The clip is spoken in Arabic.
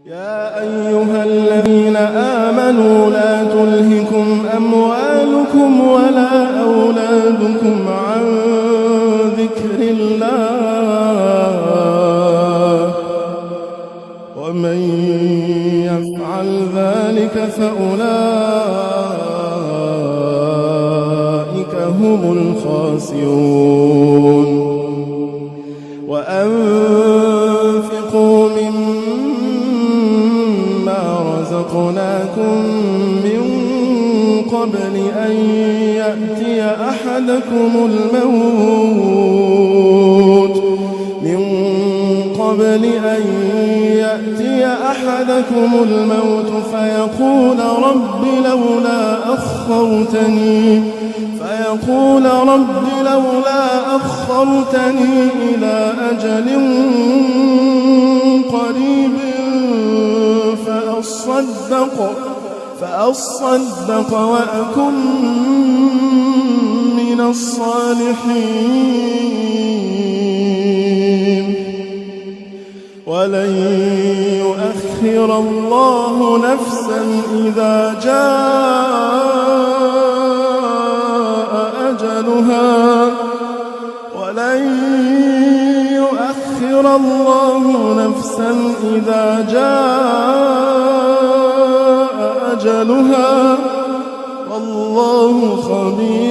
يا أيها الذين آمنوا لا تلهكم أموالكم ولا أولادكم عن ذكر الله ومن يفعل ذلك فأولئك هم الخاسرون وأنفقوا مما رزقناكم من قبل أن يأتي أحدكم الموت فيقول رب لولا أخرتني إلى أجل قريب فأصدق وأكن من الصالحين ولن يؤخر الله نفسا إذا جاء أجلها والله خبير